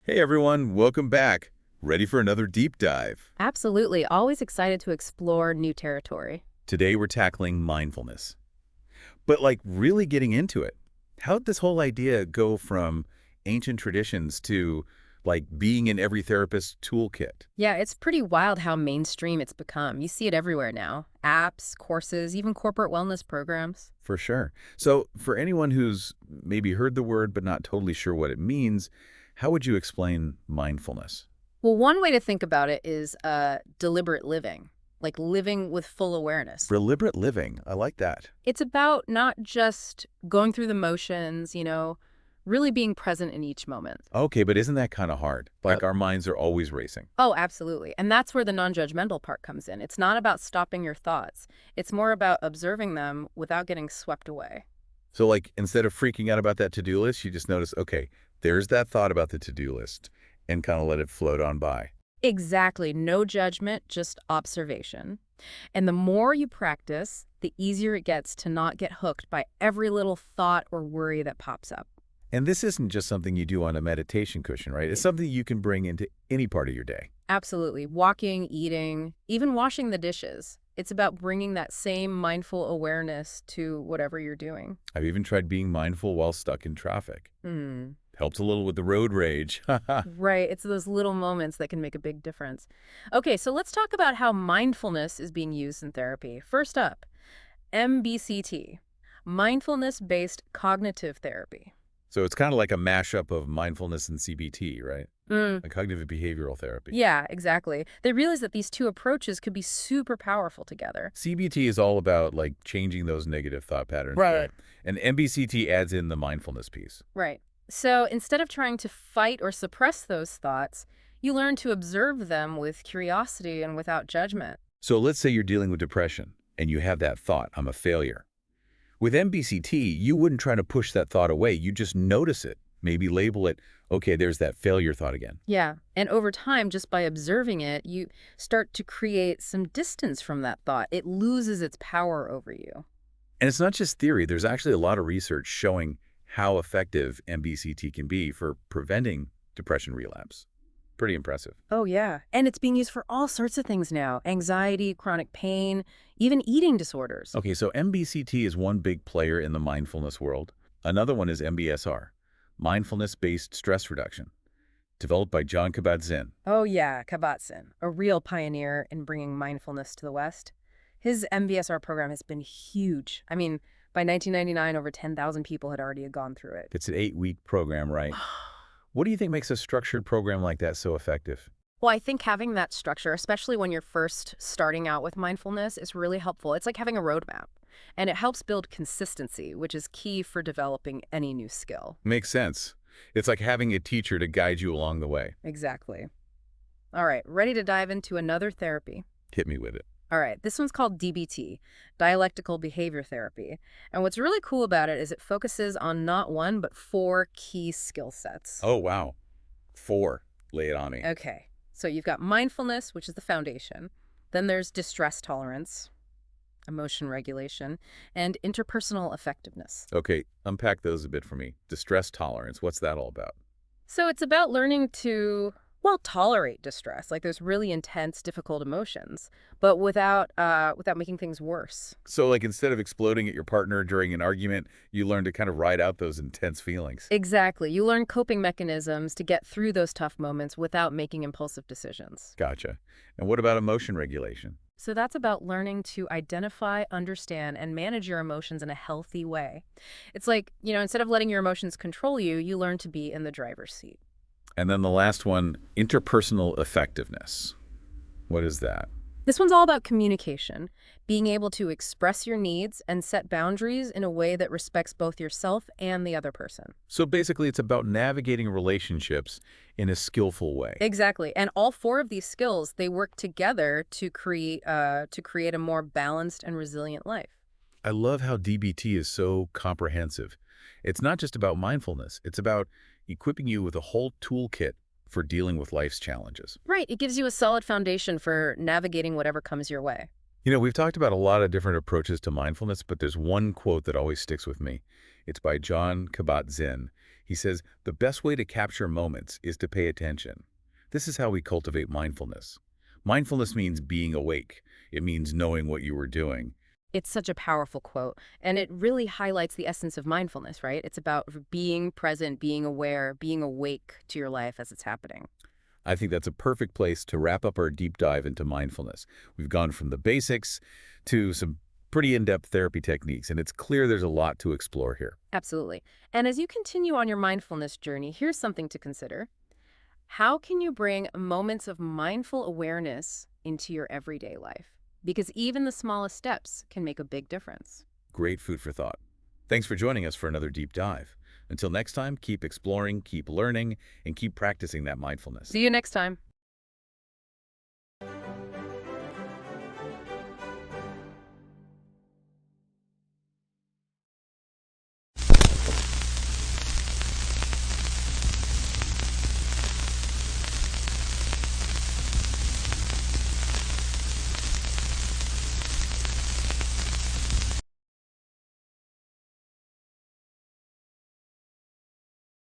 Hey everyone, welcome back. Ready for another deep dive? Absolutely. Always excited to explore new territory. Today we're tackling mindfulness. But really getting into it. How'd this whole idea go from ancient traditions to being in every therapist's toolkit? Yeah, it's pretty wild how mainstream it's become. You see it everywhere now. Apps, courses, even corporate wellness programs. For sure. So for anyone who's maybe heard the word but not totally sure what it means, how would you explain mindfulness? Well, one way to think about it is deliberate living, like living with full awareness. Deliberate living. I like that. It's about not just going through the motions, really being present in each moment. Okay, but isn't that kind of hard? Our minds are always racing. Oh, absolutely. And that's where the non-judgmental part comes in. It's not about stopping your thoughts. It's more about observing them without getting swept away. So instead of freaking out about that to-do list, you just notice, okay, there's that thought about the to-do list and kind of let it float on by. Exactly. No judgment, just observation. And the more you practice, the easier it gets to not get hooked by every little thought or worry that pops up. And this isn't just something you do on a meditation cushion, right? It's something you can bring into any part of your day. Absolutely. Walking, eating, even washing the dishes. It's about bringing that same mindful awareness to whatever you're doing. I've even tried being mindful while stuck in traffic. Hmm. Helps a little with the road rage. Right. It's those little moments that can make a big difference. Okay, so let's talk about how mindfulness is being used in therapy. First up, MBCT, mindfulness-based cognitive therapy. So it's kind of like a mashup of mindfulness and CBT, right? Mm, Like cognitive behavioral therapy. yeah, exactly. They realized that these two approaches could be super powerful together. CBT is all about changing those negative thought patterns, right? And MBCT adds in the mindfulness piece. Right. So instead of trying to fight or suppress those thoughts, you learn to observe them with curiosity and without judgment. So let's say you're dealing with depression and you have that thought, I'm a failure. With MBCT, you wouldn't try to push that thought away. You just notice it, maybe label it, okay, there's that failure thought again. Yeah. And over time, just by observing it, you start to create some distance from that thought. It loses its power over you. And it's not just theory. There's actually a lot of research showing how effective MBCT can be for preventing depression relapse. Pretty impressive. Oh, yeah. And it's being used for all sorts of things now. Anxiety, chronic pain, even eating disorders. Okay, so MBCT is one big player in the mindfulness world. Another one is MBSR, mindfulness-based stress reduction, developed by John Kabazin. Oh, yeah, Kabazin, a real pioneer in bringing mindfulness to the West. His MBSR program has been huge. I mean, by 1999, over 10,000 people had already gone through it. It's an 8-week program, right? What do you think makes a structured program like that so effective? Well, I think having that structure, especially when you're first starting out with mindfulness, is really helpful. It's like having a roadmap, and it helps build consistency, which is key for developing any new skill. Makes sense. It's like having a teacher to guide you along the way. Exactly. All right, ready to dive into another therapy? Hit me with it. All right, this one's called DBT, Dialectical Behavior Therapy. And what's really cool about it is it focuses on not one, but four key skill sets. Oh, wow. 4. Lay it on me. Okay, so you've got mindfulness, which is the foundation. Then there's distress tolerance, emotion regulation, and interpersonal effectiveness. Okay, unpack those a bit for me. Distress tolerance, what's that all about? So it's about learning to, well, tolerate distress, like those really intense, difficult emotions, but without making things worse. So instead of exploding at your partner during an argument, you learn to kind of ride out those intense feelings. Exactly. You learn coping mechanisms to get through those tough moments without making impulsive decisions. Gotcha. And what about emotion regulation? So that's about learning to identify, understand, and manage your emotions in a healthy way. It's like, instead of letting your emotions control you, you learn to be in the driver's seat. And then the last one, interpersonal effectiveness. What is that? This one's all about communication, being able to express your needs and set boundaries in a way that respects both yourself and the other person. So basically, it's about navigating relationships in a skillful way. Exactly. And all four of these skills, they work together to create a more balanced and resilient life. I love how DBT is so comprehensive. It's not just about mindfulness. It's about equipping you with a whole toolkit for dealing with life's challenges. Right. It gives you a solid foundation for navigating whatever comes your way. We've talked about a lot of different approaches to mindfulness, but there's one quote that always sticks with me. It's by John Kabat-Zinn. He says, the best way to capture moments is to pay attention. This is how we cultivate mindfulness. Mindfulness means being awake. It means knowing what you were doing. It's such a powerful quote, and it really highlights the essence of mindfulness, right? It's about being present, being aware, being awake to your life as it's happening. I think that's a perfect place to wrap up our deep dive into mindfulness. We've gone from the basics to some pretty in-depth therapy techniques, and it's clear there's a lot to explore here. Absolutely. And as you continue on your mindfulness journey, here's something to consider. How can you bring moments of mindful awareness into your everyday life? Because even the smallest steps can make a big difference. Great food for thought. Thanks for joining us for another deep dive. Until next time, keep exploring, keep learning, and keep practicing that mindfulness. See you next time.